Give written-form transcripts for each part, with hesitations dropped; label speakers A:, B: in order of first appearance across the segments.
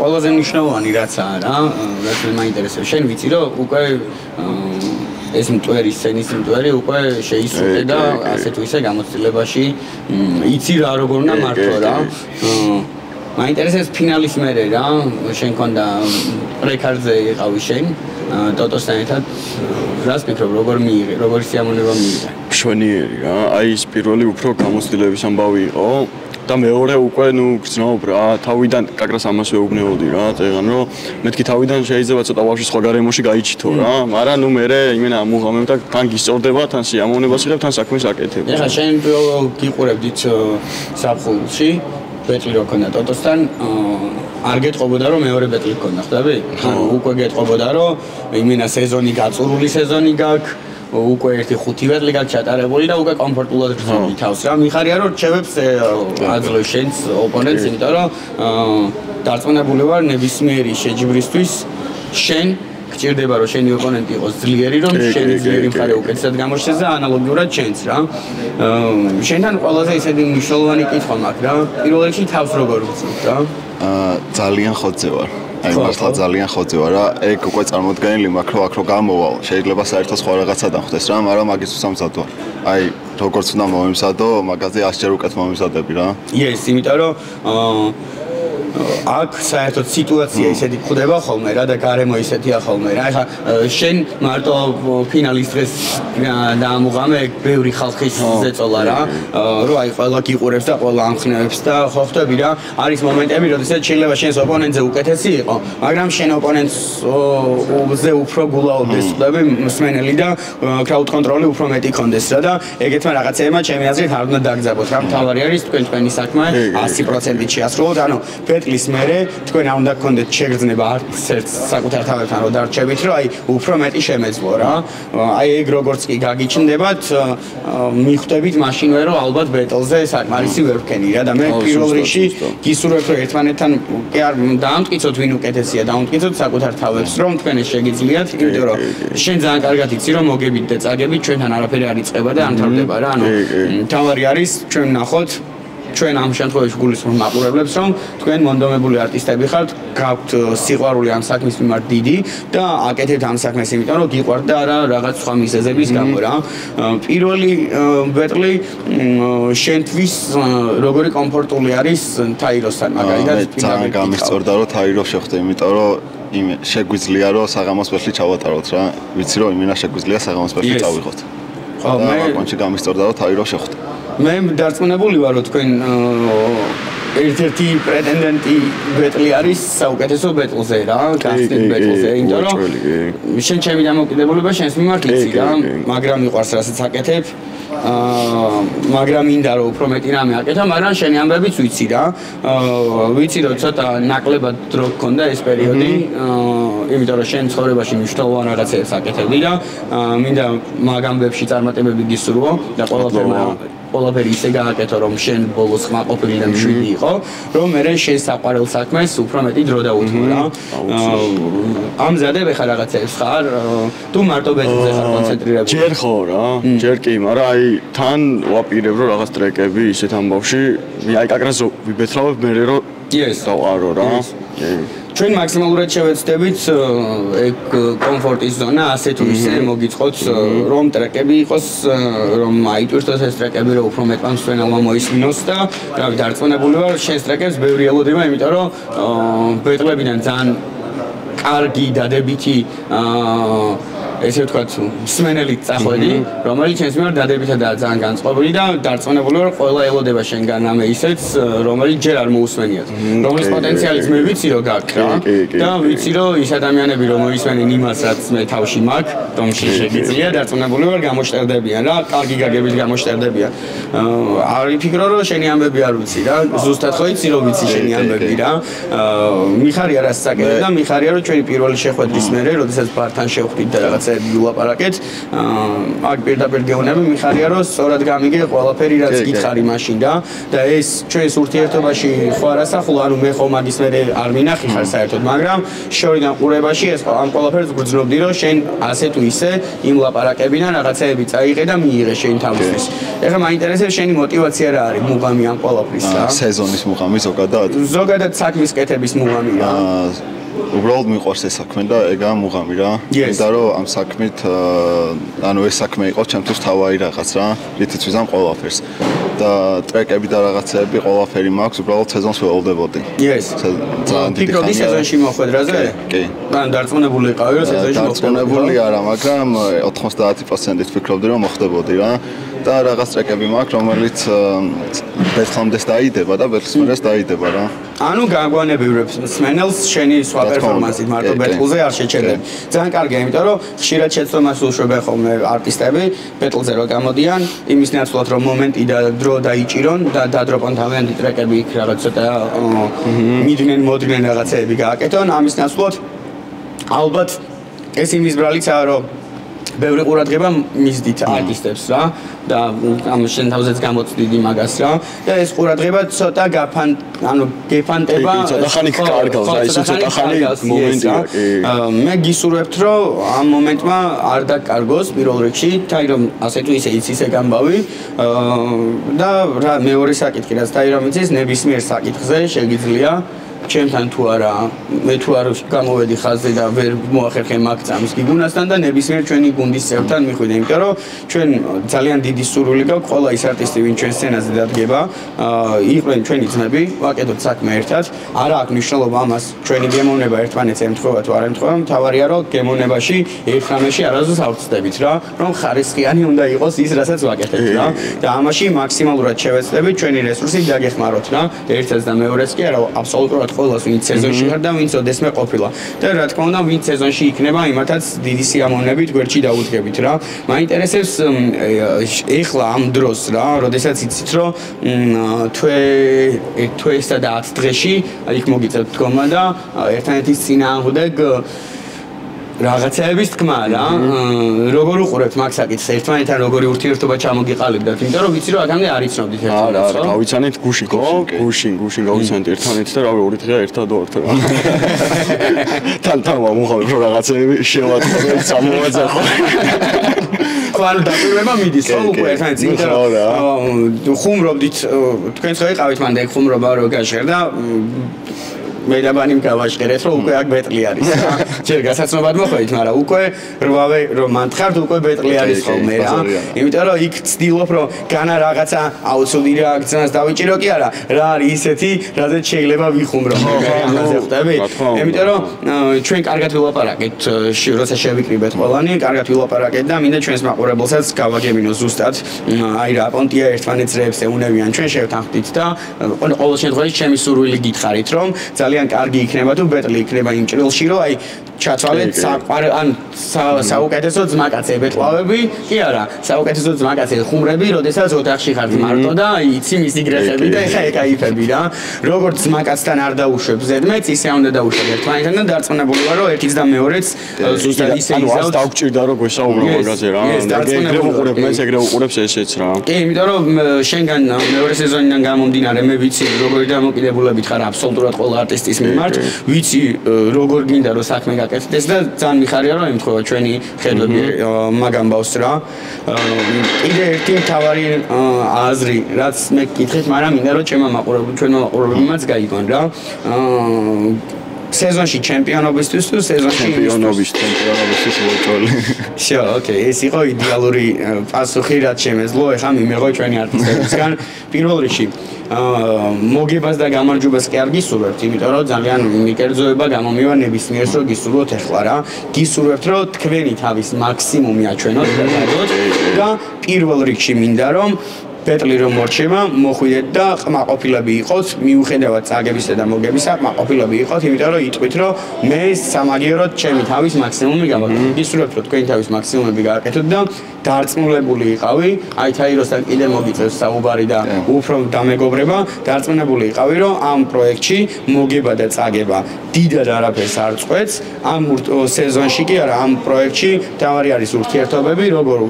A: ყველაზე მნიშვნელოვანი რაცაა რა, რაც მე მაინტერესებს. შენ ვიცი რომ უკვე ეს მტვერი სცენის მტვერი უკვე შეისრულე და ასე თუ ისე გამოცდილებაში იცი რა როგორ უნდა მართო რა. მაინტერესებს ფინალის მერე რა, შენ ქონდა პრეკარზე იყავი შენ ტოტოსთან ერთად რას ფიქრობ როგორ მიიღე, როგორი სიამოვნება მიიღე?
B: მშვენიერი რა, აი ის პირველი უფრო გამოცდილების ამბავი იყო და მეორე უკვე ნუ გრძნობ რა, თავიდან კაკრას ამას ვეუბნებოდი რა, წეგან რომ მეთქი თავიდან შეიძლება ცოტა ბავშვი სხვა გარემოში გაიჩითო რა, მაგრამ ნუ მე იმენა ამუღამებ და თან გისწორდება, თან სიამოვნებას იღებ, თან საქმეს აკეთებ.
A: ეხლა შენ გიყურებდით საფხულში ბეტლი რო ქონდა ტოტოსთან არ გეტყობოდა რომ მეორე ბეტლი ქონდა, ხვდები? უკვე გეტყობოდა რომ იმენა სეზონი გაწურული სეზონი გაქვს უკვე ერთი 5 ბეტლი გაქვს ჩატარებული და უკვე კომფორტულად გრძნობდი თავს რა. მიხარია რომ რჩევებს აძლევ შენს ოპონენტს, იმიტომ რომ დარწმუნებული ვარ ნებისმიერი შეჯიბრისთვის შენ გჭირდება რომ შენი ოპონენტი იყოს ძლიერი, რომ შენი ძლიერი მხარე უკეთესად გამოჩნდეს და ანალოგიურად შენც რა. შენთან ყველაზე ისეთი მნიშვნელოვანი კითხვა მაქვს რა. პირველ რიგში თავს როგორ ვწევ რა?
C: ძალიან ხოძე ვარ. აი მართლა ძალიან ხოძე ვარ რა. ეგ უკვე წარმოდგენილი მაქვს რომ აქ რო გამოვალ, შეიძლება საერთოდ სხვა რაღაცადან ხდეს რა, მაგრამ მაგის უსამზად ვარ. აი როგორც უნდა მომიმზადო, მაგაზე 100 ჯერ უკეთ მომიმზადები რა.
A: Yes, იმიტომ რომ აქ საერთოდ სიტუაცია ისეთი ხდება ხოლმე რა და გარემო ისეთია ხოლმე რა. ეხლა შენ მარტო ფინალის დღეს დაამუღამე ბევრი ხალხის ზეწოლა რა, რომ აი ყველა გიყურებს და ყველა ამხნევებს და ხო ხვდები რა. არის მომენტები, როდესაც შეიძლება შენს ოპონენტზე უკეთესი იყო, მაგრამ შენ ოპონენტზე უფრო გულაოდეს, ხვდები, მსმენელი და crowd control-ი უფრო მეტი კონდეს რა და ეგეთმა რაღაცეებმა ჩემი აზრით არ უნდა დაგზავნოთ რა. მთავარი არის თქვენი საქმე 100%-ით შეასრულოთ, ანუ ბეტლის მერე თქვენ არ უნდა გქონდეთ შეგრძნება არც ერთ საკუთარ თავებთან რომ დარჩებით, რომ აი უფრო მეტი შემეძლო რა. აი ეგ როგორც კი გაგიჩნდებათ, მიხვდებით მაშინვე რომ ალბათ ბეტლზე საკმარისი ვერ ვქენი რა და მე პირველ რიგში გისურვებ რომ ერთმანეთთან კი არ დაამტკიცოთ ვინ უკეთესია, დაამტკიცოთ საკუთარ თავებს, რომ თქვენ ეს შეგიძლიათ, იმიტომ რომ შენ ძალიან კარგად იცი რომ მოგებით და წაგებით, ჩვენთან არაფერი არ იწყება და არ მთავრდება რა. ანუ თავარი არის ჩვენ ვნახოთ ჩვენ ამ შემთხვევაში გულისხმობ მაყურებლებს, რომ თქვენ მონდომებული არტისტები ხართ, გაქვთ სიყვარული ამ საქმის მიმართ დიდი და აკეთებთ ამ საქმეს, იმიტომ რომ გიყვართ და არა რაღაც სხვა მიზეზების გამო რა. პირველი ბეტლი შენთვის როგორი კომფორტული არის თაიროსთან მაგალითად?
C: ძალიან გამისწორდა რომ თაირო შეხვდე, იმიტომ რომ შეგვიძლია რომ საღამოს ბეტლი ჩავატაროთ რა. ვიცი რომ იმენა შეგვიძლია საღამოს ბეტლი წავიღოთ. ხო, მე კონჩი გამისწორდა რომ თაირო შეხვდე.
A: მე დარწმუნებული ვარ რომ თქვენ ერთ-ერთი პრეტენდენტი ბეტლი არის საუკეთესო ბეტლზე რა, კასტინგ ბეტლზე, იმიტომ რომ შენ ჩემი დამოკიდებულება შენს მიმართ იცი რა, მაგრამ მიყვარს რასაც აკეთებ, მაგრამ მინდა რომ უფრო მეტი რამე აკეთო, მაგრამ შენი ამბებიც ვიცი რა. ვიცი რომ ცოტა ნაკლებად დრო გქონდა ეს პერიოდი, იმიტომ რომ შენ ცხოვრებაში მნიშვნელოვან რაღაცებს აკეთებდი და მინდა მაგ ამბებში წარმატებები გისურვო და ყველაფერი ისე გააკეთო რომ შენ ბოლოს ხმაყოფილი და მშვიდი იყო, რომ მე შენ საყვარელ საქმეს უფრო მეტი დრო დაუთმო რა. ამზადებ ახლა რაღაცებს ხარ, თუ მარტო ბეტლზე ხარ კონცენტრირებული?
B: ჯერ ხო რა, ჯერ კი, მაგრამ აი თან ვაპირებ რომ რაღაც ტრეკები ისეთ ამბავში, აი კაკრას ვიბეცრავებ მე რომ დავყარო რა.
A: ჩვენ მაქსიმალურად შევეცდებით ეგ კომფორტის ზონა, ასე თუ ისე მოგიწყოთ რომ ტრეკები იყოს, რომ აიტვირთოს ეს ტრეკები, რომ უფრო მეტ მსმენელმა მოისმინოს და რავი, დარწმუნებული ვარ შენს ტრეკებს ბევრი ელოდება, იმიტომ რომ ბეტლებიდან ძალიან კარგი დადებითი ესე ვთქვათ, მსმენელით წახვედი, რომელიც ჩემს მიმართ დადებითადაა ძალიან განწყობილი და დარწმუნებული ვარ, ყველა ელოდება შენგან ამ ისეთს, რომელიც ჯერ არ მოусმენიათ. რომლის პოტენციალიც მე ვიცი რომ გაქვს რა და ვიცი რომ ის ადამიანები რომ მოისმენენ იმას, რაც მე თავში მაქვს, რომში შეგიძლია, დარწმუნებული ვარ გამოშტერდებიან რა, კარგი გაგებით გამოშტერდებიან. არ ვიფიქრო რომ შენი ამბები არ ვიცი რა, ზუსტად ხო იცი რომ ვიცი შენი ამბები რა. მიხარია რასაც აკეთებ და მიხარია რომ ჩვენი პირველი შეხვედრის მერე, როდესაც ბართან შევხვდით და რაღაც რაღაცები ვილაპარაკეთ. აქ პირდაპირ გეუბნები, მიხარია რომ სწორად გამიგე ყველაფერი რაც გითხარი მაშინ და ეს ჩვენს ურთიერთობაში ხო არასახულა, ანუ მე ხო მაგის მერე არ მინახი ხარ საერთოდ, მაგრამ შორიდან ყურებაში ეს ამ ყველაფერს გრძნობდი რომ შენ ასე თუ ისე იმ ლაპარაკებიდან რაღაცეები წაიღე და მიიღე შენ თავისთვის. ეხლა მაინტერესებს შენი мотиваცია რა არის მუღამი ამ ყველაფრის რა?
C: სეზონის მუღამი ზოგადად?
A: ზოგადად საქმის კეთების მუღამი რა.
C: უბრალოდ მიყვარს ეს საქმე და ეგაა მუღამი რა. მინდა რომ ამ საქმით ანუ ეს საქმე იყოს ჩემთვის თავარი რაღაც რა. რითიც ვიზამ ყველაფერს. და ტრეკები და რაღაცეები ყველაფერი მაქვს, უბრალოდ სეზონს ველოდებოდი.
A: Yes. ძალიან დიდი ხანია. სეზონში მოხვედრაზე? კი. ან დარწმუნებული იყავი რომ სეზონში მოხვედრაზე?
C: დარწმუნებული არა, მაგრამ 90%-ით ვფიქრობდი რომ მოხდებოდი რა. და რაღაც ტრეკები მაქვს, რომელიც ბეთლამდეც დაიდება და ბეთლსმერეს დაიდება რა.
A: ანუ გაგვანებივრებს სმენელს შენი სხვა პერფორმანსით მარტო ბეთლზე არ შეჩერდები. ძალიან კარგია, იმიტომ რომ ხშირად შეცდომას უშვებენ ხოლმე არტისტები ბეთლზე რო გამოდიან, იმის ნაცვლად რომ მომენტი და დრო დაიჭირონ და დადროპონ თავიანთი ტრეკები იქ რაღაც ცოტა მიდნენ მოდნენ რაღაცეები გააკეთონ, ამის ნაცვლად ალბათ ეს იმის ბრალიცაა რომ ბევრი ყურადღება მისდით არტისტებს რა და ამ შენ თავზეც გამოცდიდი მაგას რა და ეს ყურადღება ცოტა ანუ გეფანტება
B: ცოტა ხანი კარგავს და ის ცოტა ხანი მომენტია კი
A: მე გისურვებთ რომ ამ მომენტმა არ დაკარგოს პირველ რიგში თაი რომ ასე თუ ისე იცის ეგ ამბავი და რა მეორე საკითხი რაც თაი რომ იცის ნებისმიერ საკითხზე შეგიძლია ჩემთან თუ არა მე თუ არ გამოვედი ხაზზე და ვერ მოახერხე მაგ წამს გიგუნასთან და ნებისმიერ ჩვენი გუნდის წევრთან მიხვიდე იმიტომ რომ ჩვენ ძალიან დიდი სურვილი გაქვს ყველა ის არტისტი ვინ ჩვენ სცენაზე დადგება იყვნენ ჩვენი ძმები ვაკეთოთ საქმე ერთად არა აქვს მნიშვნელობა ამას ჩვენი გემოვნება ერთმანეთს ემთხვევა თუ არ ემთხვევა მთავარია რომ გემოვნებაში ერთმანეთში არასდროს ავწდებით რა რომ ხარისხიანი უნდა იყოს ის რასაც ვაკეთებთ რა და ამაში მაქსიმალურად შევეცდებით ჩვენი რესურსით დაგეხმაროთ რა ერთადაც და მეორეც კი არა აბსოლუტურად ყველას ვინც სეზონში ხარ და ვინც ოდესმე ყოფილა და რა თქმა უნდა ვინც სეზონში იქნება იმათაც დიდი სიამოვნებით გვერდში დაუდგებით რა მაინტერესებს ეხლა ამ დროს რა როდესაც იცით რომ თვესა და 10 დღეში იქ მოგიწევთ დგომა და ერთმანეთის წინააღმდეგ რაღაცეების თქმა რა როგორ უყურებთ მაგ საკითხს ერთმანეთთან როგორი ურთიერთობა ჩამოგიყალიბდათ იმიტომ რომ ვიცი რომ აქამდე არ იცნობდით ერთმანეთს
B: რა გავიცანით გუში ხო გუში გავიცანით ერთმანეთს და რავი ორი დღეა ერთად ვართ რა თან მომხალ რომ რაღაცეები შევატყო სამოვაძახო
A: ხო ანუ დაკვირვება მიდის ხო უკვე ერთმანეთს იმიტომ რომ ხუმრობდით თქვენს ხო იყავით მანდ ეგ ხუმრობა რო გაჟღერდა მე და ბანიმ გავაშყერეთ რომ უკვე აქ ბეტლი არის რა ჯერ გასაცნობად მოხვედით მაგრამ უკვე რვავე რომ მანთხართ უკვე ბეტლი არის ხოლმე რა იმიტომ რომ იქ ცდილობ რომ განა რაღაცა აუცილებელი რეაქციას დავიჭირო კი არა რა არის ისეთი რაზეც შეიძლება ვიხუმრო ამაზე ხვდები იმიტომ რომ ჩვენ კარგად ვილაპარაკეთ როცა შევიკრიბეთ ყველანი კარგად ვილაპარაკეთ და მინდა ჩვენს მაყურებელსაც გავაგებინო ზუსტად აი რა პონტია ერთმანეთს რეებს ეუნებიან ჩვენ შევთანხმდით და ყოველ შემთხვევაში ჩემი სურვილი გითხარით რომ ძალიან კარგი იქნება თუ ბეტლი იქნება იმ ჭრილში რომ აი ჩათვალეთ ან საუკეთესო ძმაკაცები ბეტლავები კი არა საუკეთესო ძმაკაცები ხუმრები როდესაც ოთახში ხართ მარტო და იცი მისი გრეხები და ეხა ეკაიფები რა როგორც ძმაკაცთან არ დაუშვებ ზედმეც ისე უნდა დაუშვებ ერთმანეთთან და დარწმუნებული ვარ რომ ერთიც და მეორეც ზუსტად ისე იზავთ
B: დაგვჭირდა რომ გვესაუბრო მაგაზე რა ეგრე უყურებ მეც ეგრე უყურებს ესეც რა
A: კი იმიტომ რომ შენგან მეორე სეზონიდან გამომდინარე მე ვიცი როგორი დამოკიდებულებით ხარ აბსოლუტურად ყველა არტისტის მიმართ ვიცი როგორ გინდა რომ საქმე გაკეთდეს და ძალიან მიხარია რომ ემთხვევა ჩვენი ხედვები მაგ ამბავს რა კიდე ერთი მთავარი აზრი რაც მე გკითხეთ მაგრამ მინდა რომ ჩვენმა მაყურებლებმაც გაიგონ რა სეზონში ჩემპიონობისთვის თუ სეზონში
C: ჩემპიონობისთვის მოჭოლი.
A: შო, ოკეი, ეს იყო იდეალური პასუხი რაც შემეძლო, ეხლა მიმეღო ჩვენი არტისტებისგან პირველ რიგში. მოგებას და გამარჯვებას კი არ გისურვებთ, იმიტომ რომ ძალიან მიკერძოება გამომივა ნებისმიერს რომ გისურვოთ ეხლა რა. გისურვებთ რომ თქვენი თავის მაქსიმუმი აჩვენოთ და პირველ რიგში მინდა რომ ბეტლი რომ მორჩება, მოხვიდეთ და ყმაყოფილები იყოთ, მიუხედავად წაგებისა და მოგებისა, ყმაყოფილები იყოთ, იმიტომ რომ იტყვით, რომ მე სამაგიეროდ ჩემი თავის მაქსიმუმი გავაკეთე. გისურვებთ, რომ თქვენი თავის მაქსიმუმები გააკეთოთ და დარწმუნებული იყავი, აი თაიროსთან კიდე მოგიწევს საუბარი და უფრო დამეგობრება, დარწმუნებული იყავი, რომ ამ პროექტში მოგება და წაგება დიდად არაფერს არ წყვეტს, ამ სეზონში კი არა, ამ პროექტში თავარი არის ურთიერთობები, როგორ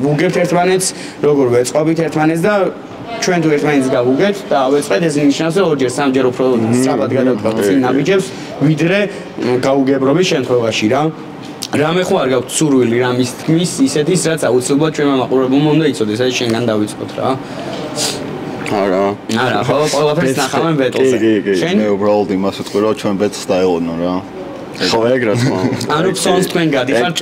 A: ვუგებთ ერთმანეთს, როგორ ვეწყობით ერთმანეთს და ჩვენ თუ ერთმანეთს გავუგებთ და ავეწყეთ, ეს ნიშნავს, რომ ორჯერ სამჯერ უფრო სწრაფად გადავწყვეტ წინ ნაბიჯებს, ვიდრე გაუგებრობის შემთხვევაში რა. რამე ხო არ გაქვთ სურვილი რამის თქმის ისეთის, რაც აუცილებლად ჩვენმა მაყურებელმა უნდა იცოდეს, აი შენგან დავიწყოთ რა. არა, ხო, ყველაფერს ნახავენ ბეტლზე.
C: მე უბრალოდ იმას ვიტყვი, რომ ჩვენ ბეტლს დაელოდნო რა.
B: ხო ეგრეთ ხო.
A: ანუ ფსონს თქვენ გადიხართ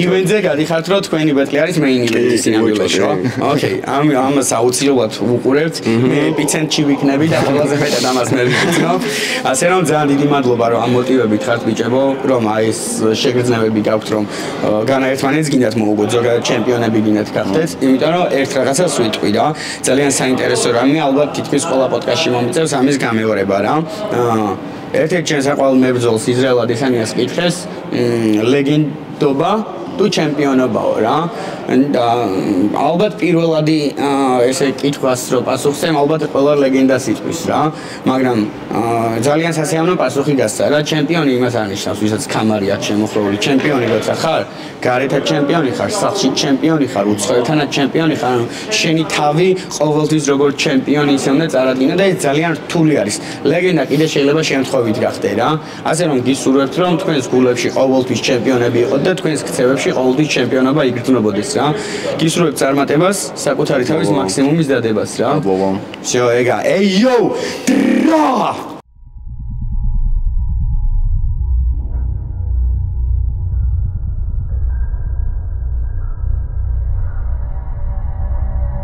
A: ივენტზე გადიხართ, რომ თქვენი ბეტლი არის მეინ ივენტი სინამდვილეში, ხო? ოკეი, ამას აუცილებლად ვუყურებთ. მე ეპიცენტრში ვიქნები და ყველაზე მეტად ამას მე ვიქნებ. ასე რომ ძალიან დიდი მადლობა, რომ ამ მოტივებით ხართ ბიჭებო, რომ აი ეს შეგრძნებები გაქვთ, რომ განაერთმანეთს გინდათ მოუგოთ, ზოგადად ჩემპიონები გინდათ გახდეთ, იმიტომ რომ ერთ რაღაცას ვიტყვი რა. ძალიან საინტერესო რამე, ალბათ თითქმის ყველა პოდკასტში მომიწევს ამის გამეორება რა. ერთ-ერთ ჩემს საყვარელ მებრძოლს ისრაელ ადესანიას კითხეს, ლეგენდობა თუ ჩემპიონობაო რა. და ალბათ პირველადი ესე კითხვას რო პასუხსեմ, ალბათ ყველა ლეგენდას იტყვის რა, მაგრამ ძალიან სასიამოვნო პასუხი გასცა რა. ჩემპიონი იმას არ ნიშნავს, ვისაც ქამარი აქვს შემოხრეული. ჩემპიონი როცა ხარ, გარეთაც ჩემპიონი ხარ, სახლში ჩემპიონი ხარ, უცხოეთანაც ჩემპიონი ხარ, შენი თავი ყოველთვის როგორც ჩემპიონი ისე უნდა წარადგინო და ეს ძალიან რთული არის. ლეგენდა კიდე შეიძლება შემთხვევით გახდე რა. ასე რომ გისურვებთ, რომ თქვენს გულებში ყოველთვის ჩემპიონები იყოთ და თქვენს ქცევებში ყოველთვის ჩემპიონობა იგრძნობოდეს რა. გისურვებთ წარმატებას, საკუთარი თავის მაქსიმუმის დადებას რა.
C: აბა.
A: всё, ეგა. ეიო!